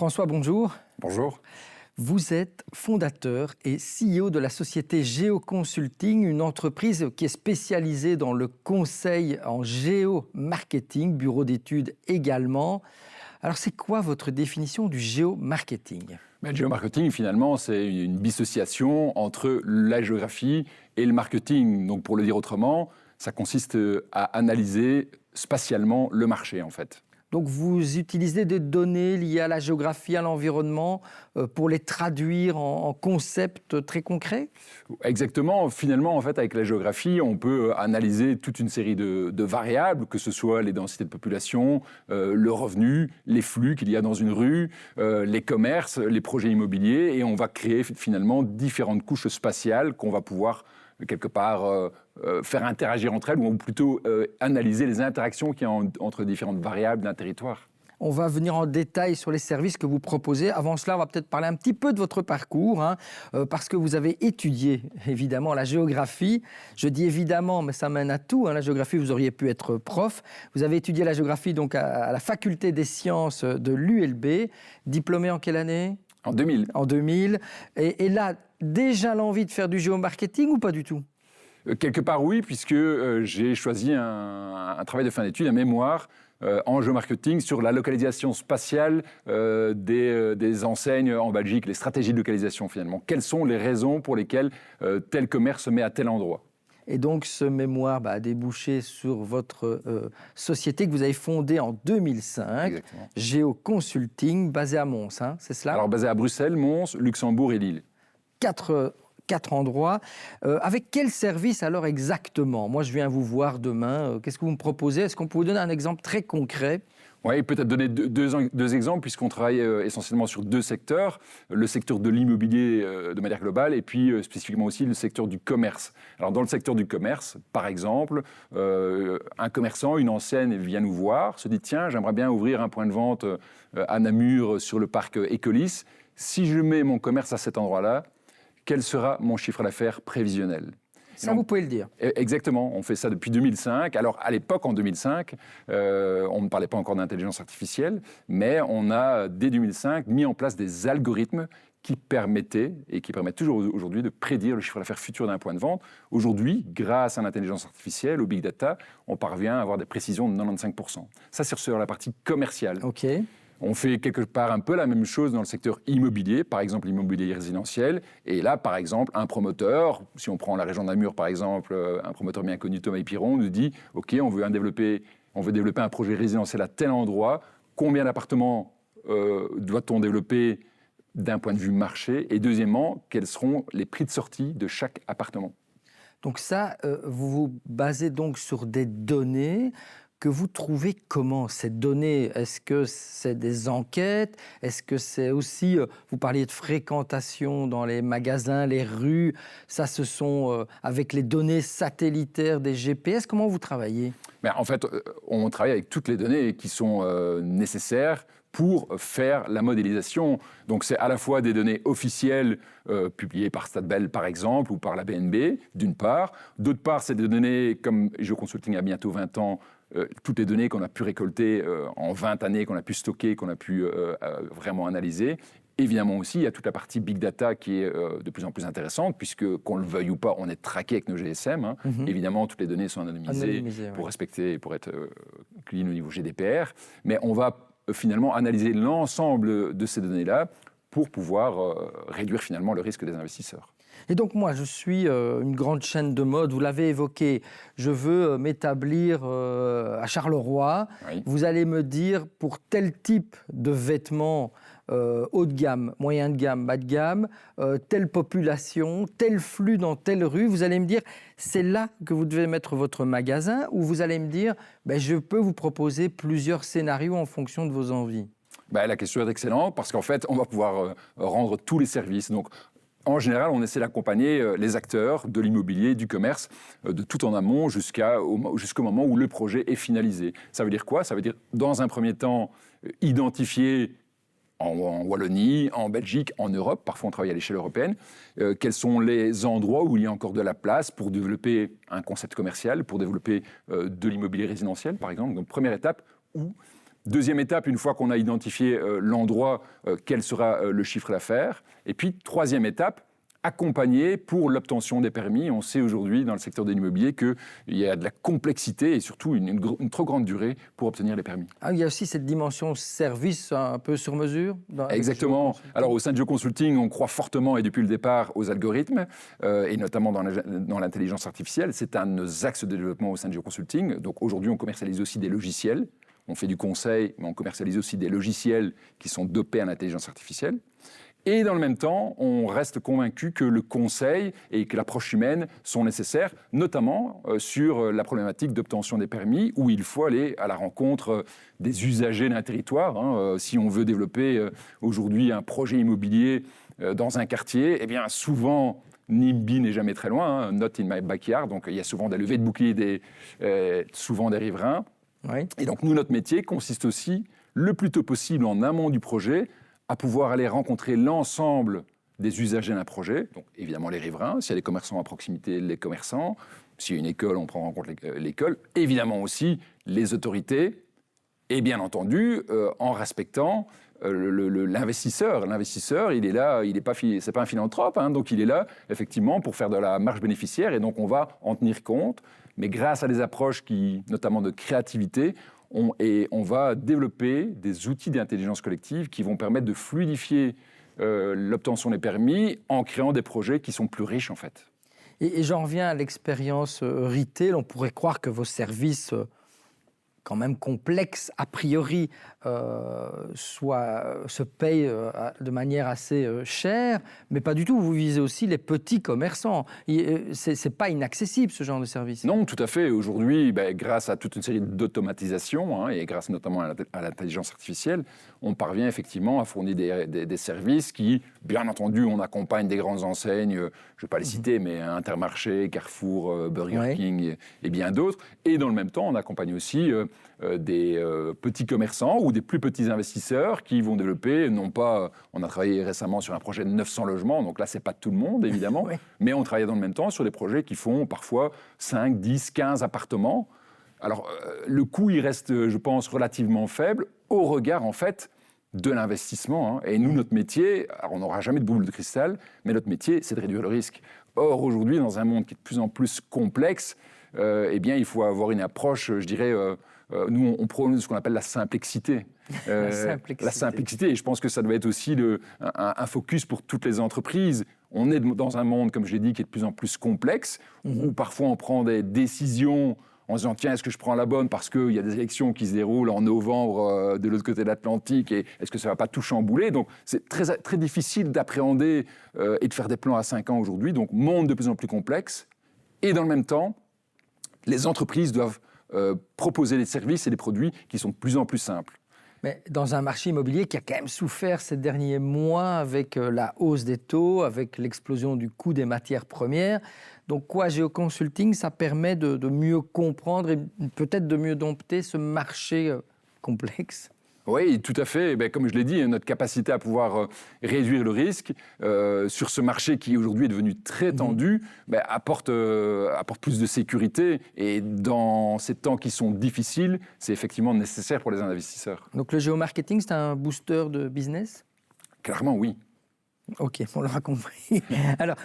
François, bonjour. Bonjour. Vous êtes fondateur et CEO de la société Géoconsulting, une entreprise qui est spécialisée dans le conseil en géomarketing, bureau d'études également. Alors, c'est quoi votre définition du géomarketing ? Le géomarketing, finalement, c'est une dissociation entre la géographie et le marketing. Donc, pour le dire autrement, ça consiste à analyser spatialement le marché, en fait. Donc, vous utilisez des données liées à la géographie, à l'environnement, pour les traduire en concepts très concrets ? Exactement. Finalement, en fait, avec la géographie, on peut analyser toute une série de variables, que ce soit les densités de population, le revenu, les flux qu'il y a dans une rue, les commerces, les projets immobiliers, et on va créer finalement différentes couches spatiales qu'on va pouvoir quelque part faire interagir entre elles, ou plutôt analyser les interactions qu'il y a entre différentes variables d'un territoire. On va venir en détail sur les services que vous proposez. Avant cela, on va peut-être parler un petit peu de votre parcours, parce que vous avez étudié, évidemment, la géographie. Je dis évidemment, mais ça mène à tout. La géographie, vous auriez pu être prof. Vous avez étudié la géographie donc, à la faculté des sciences de l'ULB. Diplômé en quelle année ? En 2000. En 2000. Et là, déjà l'envie de faire du géomarketing ou pas du tout ? Quelque part, oui, puisque j'ai choisi un travail de fin d'études, un mémoire en géomarketing sur la localisation spatiale des enseignes en Belgique, les stratégies de localisation finalement. Quelles sont les raisons pour lesquelles tel commerce se met à tel endroit ? Et donc, ce mémoire a débouché sur votre société que vous avez fondée en 2005, Exactement. Géoconsulting, basée à Mons, c'est cela ? Alors, basée à Bruxelles, Mons, Luxembourg et Lille. Quatre endroits. Avec quel service alors exactement ? Moi, je viens vous voir demain. Qu'est-ce que vous me proposez ? Est-ce qu'on peut vous donner un exemple très concret ? Oui, peut-être donner deux exemples, puisqu'on travaille essentiellement sur deux secteurs. Le secteur de l'immobilier de manière globale, et puis spécifiquement aussi le secteur du commerce. Alors, dans le secteur du commerce, par exemple, un commerçant, une enseigne vient nous voir, se dit « Tiens, j'aimerais bien ouvrir un point de vente à Namur sur le parc Écolis. Si je mets mon commerce à cet endroit-là, quel sera mon chiffre d'affaires prévisionnel ?» Ça, vous pouvez le dire. Exactement, on fait ça depuis 2005. Alors, à l'époque, en 2005, on ne parlait pas encore d'intelligence artificielle, mais on a, dès 2005, mis en place des algorithmes qui permettaient, et qui permettent toujours aujourd'hui, de prédire le chiffre d'affaires futur d'un point de vente. Aujourd'hui, grâce à l'intelligence artificielle, au big data, on parvient à avoir des précisions de 95%. Ça, c'est sur la partie commerciale. OK. On fait quelque part un peu la même chose dans le secteur immobilier, par exemple l'immobilier résidentiel. Et là, par exemple, un promoteur, si on prend la région de Namur, par exemple, un promoteur bien connu, Thomas Piron, nous dit « Ok, on veut développer un projet résidentiel à tel endroit. Combien d'appartements doit-on développer d'un point de vue marché ? Et deuxièmement, quels seront les prix de sortie de chaque appartement ?» Donc ça, vous vous basez donc sur des données que vous trouvez comment, ces données ? Est-ce que c'est des enquêtes ? Est-ce que c'est aussi, vous parliez de fréquentation dans les magasins, les rues, ça ce sont avec les données satellitaires des GPS, comment vous travaillez ? En fait, on travaille avec toutes les données qui sont nécessaires pour faire la modélisation. Donc c'est à la fois des données officielles publiées par Statbel par exemple ou par la BNB d'une part. D'autre part, c'est des données comme Géoconsulting a bientôt 20 ans, toutes les données qu'on a pu récolter en 20 années, qu'on a pu stocker, qu'on a pu vraiment analyser. Évidemment aussi, il y a toute la partie big data qui est de plus en plus intéressante, puisque, qu'on le veuille ou pas, on est traqué avec nos GSM. Évidemment, toutes les données sont anonymisées pour respecter, pour être clean au niveau GDPR. Mais on va finalement analyser l'ensemble de ces données-là pour pouvoir réduire finalement le risque des investisseurs. Et donc moi, je suis une grande chaîne de mode, vous l'avez évoqué, je veux m'établir à Charleroi. Oui. Vous allez me dire, pour tel type de vêtements, haut de gamme, moyen de gamme, bas de gamme, telle population, tel flux dans telle rue, vous allez me dire, c'est là que vous devez mettre votre magasin, ou vous allez me dire, je peux vous proposer plusieurs scénarios en fonction de vos envies. La question est excellente, parce qu'en fait, on va pouvoir rendre tous les services. Donc, en général, on essaie d'accompagner les acteurs de l'immobilier, du commerce, de tout en amont jusqu'au moment où le projet est finalisé. Ça veut dire quoi ? Ça veut dire, dans un premier temps, identifier en Wallonie, en Belgique, en Europe, parfois on travaille à l'échelle européenne, quels sont les endroits où il y a encore de la place pour développer un concept commercial, pour développer de l'immobilier résidentiel, par exemple. Donc, première étape, où Deuxième étape, une fois qu'on a identifié l'endroit, quel sera le chiffre d'affaires. Et puis, troisième étape, accompagner pour l'obtention des permis. On sait aujourd'hui dans le secteur de l'immobilier qu'il y a de la complexité et surtout une trop grande durée pour obtenir les permis. Ah, il y a aussi cette dimension service un peu sur mesure. Exactement. Alors au sein de Geoconsulting, on croit fortement et depuis le départ aux algorithmes et notamment dans l'intelligence artificielle. C'est un de nos axes de développement au sein de Geoconsulting. Donc aujourd'hui, on commercialise aussi des logiciels. On fait du conseil, mais on commercialise aussi des logiciels qui sont dopés à l'intelligence artificielle. Et dans le même temps, on reste convaincu que le conseil et que l'approche humaine sont nécessaires, notamment sur la problématique d'obtention des permis, où il faut aller à la rencontre des usagers d'un territoire. Si on veut développer aujourd'hui un projet immobilier dans un quartier, eh bien souvent, NIMBY n'est jamais très loin, not in my backyard, donc il y a souvent des levées de boucliers, souvent des riverains. Oui. Et donc nous, notre métier consiste aussi, le plus tôt possible en amont du projet, à pouvoir aller rencontrer l'ensemble des usagers d'un projet, donc évidemment les riverains, s'il y a des commerçants à proximité, les commerçants, s'il y a une école, on prend en compte l'école, évidemment aussi les autorités, et bien entendu, en respectant l'investisseur. L'investisseur, il est là, c'est pas un philanthrope, donc il est là effectivement pour faire de la marge bénéficiaire, et donc on va en tenir compte, mais grâce à des approches notamment de créativité, on va développer des outils d'intelligence collective qui vont permettre de fluidifier l'obtention des permis en créant des projets qui sont plus riches en fait. Et j'en reviens à l'expérience retail. On pourrait croire que vos services, quand même complexes a priori, se payent de manière assez chère, mais pas du tout. Vous visez aussi les petits commerçants. C'est pas inaccessible ce genre de service. Non, tout à fait. Aujourd'hui, grâce à toute une série d'automatisation et grâce notamment à l'intelligence artificielle, on parvient effectivement à fournir des services qui, bien entendu, on accompagne des grandes enseignes, je ne vais pas les citer, mais Intermarché, Carrefour, Burger King et bien d'autres. Et dans le même temps, on accompagne aussi des petits commerçants ou des plus petits investisseurs qui vont développer, non pas, on a travaillé récemment sur un projet de 900 logements, donc là, c'est pas tout le monde, évidemment, oui. Mais on travaille dans le même temps sur des projets qui font parfois 5, 10, 15 appartements. Alors, le coût, il reste, je pense, relativement faible au regard, en fait, de l'investissement. Et nous, notre métier, alors on n'aura jamais de boule de cristal, mais notre métier, c'est de réduire le risque. Or, aujourd'hui, dans un monde qui est de plus en plus complexe, eh bien, il faut avoir une approche, je dirais, nous, on prône ce qu'on appelle la simplexité. La simplicité, et je pense que ça doit être aussi un focus pour toutes les entreprises. On est dans un monde, comme je l'ai dit, qui est de plus en plus complexe, où parfois on prend des décisions en se disant, tiens, est-ce que je prends la bonne parce qu'il y a des élections qui se déroulent en novembre de l'autre côté de l'Atlantique, et est-ce que ça ne va pas tout chambouler? Donc, c'est très, très difficile d'appréhender et de faire des plans à 5 ans aujourd'hui. Donc, monde de plus en plus complexe. Et dans le même temps, les entreprises doivent proposer des services et des produits qui sont de plus en plus simples. Mais dans un marché immobilier qui a quand même souffert ces derniers mois avec la hausse des taux, avec l'explosion du coût des matières premières, donc Geoconsulting, ça permet de mieux comprendre et peut-être de mieux dompter ce marché complexe. Oui, tout à fait. Comme je l'ai dit, notre capacité à pouvoir réduire le risque sur ce marché qui aujourd'hui est devenu très tendu apporte plus de sécurité. Et dans ces temps qui sont difficiles, c'est effectivement nécessaire pour les investisseurs. Donc le géomarketing, c'est un booster de business ? Clairement, oui. Ok, on l'aura compris. Alors,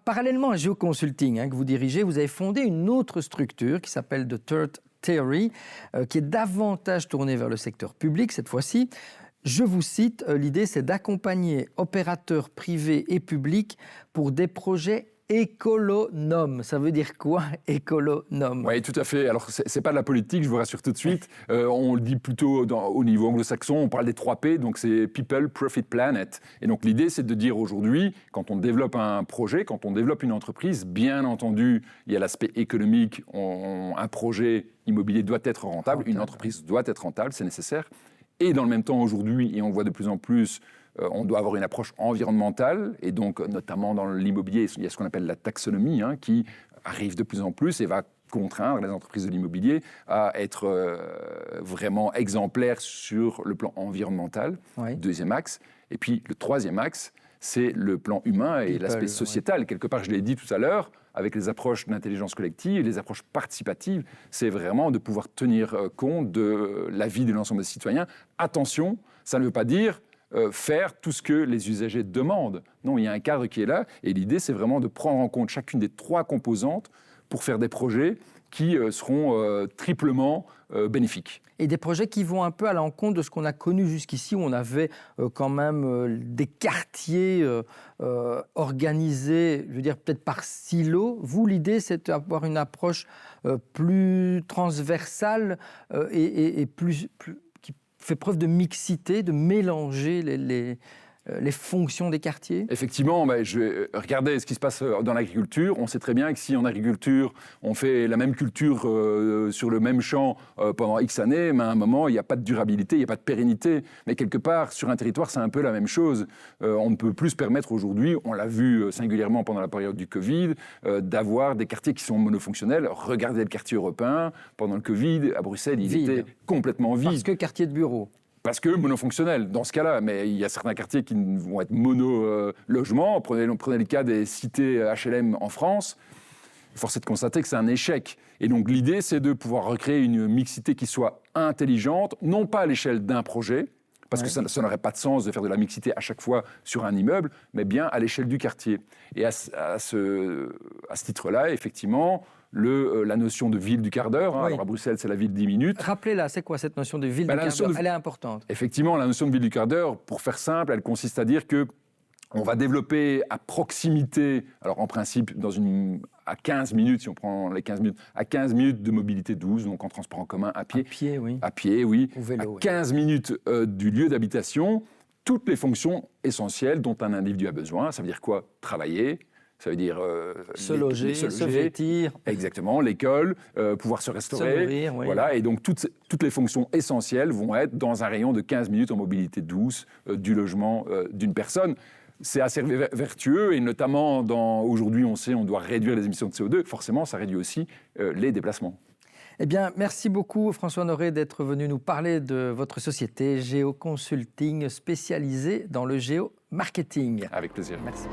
parallèlement à Geoconsulting que vous dirigez, vous avez fondé une autre structure qui s'appelle The Third Theory, qui est davantage tournée vers le secteur public cette fois-ci. Je vous cite, l'idée c'est d'accompagner opérateurs privés et publics pour des projets écolonomes. Ça veut dire quoi, écolonome ? Oui, tout à fait. Alors, c'est pas de la politique, je vous rassure tout de suite. On le dit plutôt au niveau anglo-saxon, on parle des 3 P, donc c'est People, Profit, Planet. Et donc, l'idée, c'est de dire aujourd'hui, quand on développe un projet, quand on développe une entreprise, bien entendu, il y a l'aspect économique. Un projet immobilier doit être rentable, une entreprise doit être rentable, c'est nécessaire. Et dans le même temps, aujourd'hui, et on voit de plus en plus, on doit avoir une approche environnementale, et donc notamment dans l'immobilier, il y a ce qu'on appelle la taxonomie, qui arrive de plus en plus et va contraindre les entreprises de l'immobilier à être vraiment exemplaires sur le plan environnemental, deuxième axe. Et puis le troisième axe, c'est le plan humain et l'aspect sociétal. Quelque part, je l'ai dit tout à l'heure, avec les approches d'intelligence collective, les approches participatives, c'est vraiment de pouvoir tenir compte de l'avis de l'ensemble des citoyens. Attention, ça ne veut pas dire faire tout ce que les usagers demandent. Non, il y a un cadre qui est là, et l'idée, c'est vraiment de prendre en compte chacune des 3 composantes pour faire des projets qui seront triplement bénéfiques. Et des projets qui vont un peu à l'encontre de ce qu'on a connu jusqu'ici, où on avait quand même des quartiers organisés, je veux dire peut-être par silo. Vous, l'idée, c'est d'avoir une approche plus transversale et qui fait preuve de mixité, de mélanger les fonctions des quartiers. Effectivement, regardez ce qui se passe dans l'agriculture. On sait très bien que si en agriculture, on fait la même culture sur le même champ pendant X années, mais à un moment, il n'y a pas de durabilité, il n'y a pas de pérennité. Mais quelque part, sur un territoire, c'est un peu la même chose. On ne peut plus se permettre aujourd'hui, on l'a vu singulièrement pendant la période du Covid, d'avoir des quartiers qui sont monofonctionnels. Regardez le quartier européen, pendant le Covid, à Bruxelles, il était complètement vide. Parce que quartier de bureau. Parce que monofonctionnel, dans ce cas-là. Mais il y a certains quartiers qui vont être mono-logements. Prenez le cas des cités HLM en France. Force est de constater que c'est un échec. Et donc l'idée, c'est de pouvoir recréer une mixité qui soit intelligente, non pas à l'échelle d'un projet, parce que ça n'aurait pas de sens de faire de la mixité à chaque fois sur un immeuble, mais bien à l'échelle du quartier. Et à ce titre-là, effectivement, la notion de ville du quart d'heure. Oui. Alors à Bruxelles, c'est la ville de 10 minutes. Rappelez-la, c'est quoi cette notion de ville du quart d'heure ? Elle est importante. Effectivement, la notion de ville du quart d'heure, pour faire simple, elle consiste à dire que on va développer à proximité, alors en principe à 15 minutes, si on prend les 15 minutes, à 15 minutes de mobilité douce, donc en transport en commun, à pied. À pied, oui. Ou vélo, à 15 minutes du lieu d'habitation, toutes les fonctions essentielles dont un individu a besoin. Ça veut dire quoi ? Travailler. Ça veut dire se loger, se vêtir. Exactement, l'école, pouvoir se restaurer. Se nourrir, oui. Voilà, et donc toutes les fonctions essentielles vont être dans un rayon de 15 minutes en mobilité douce du logement d'une personne. C'est assez vertueux, et notamment aujourd'hui, on sait on doit réduire les émissions de CO2. Forcément, ça réduit aussi les déplacements. Eh bien, merci beaucoup François Honoré d'être venu nous parler de votre société Géoconsulting spécialisée dans le géomarketing. Avec plaisir. Merci.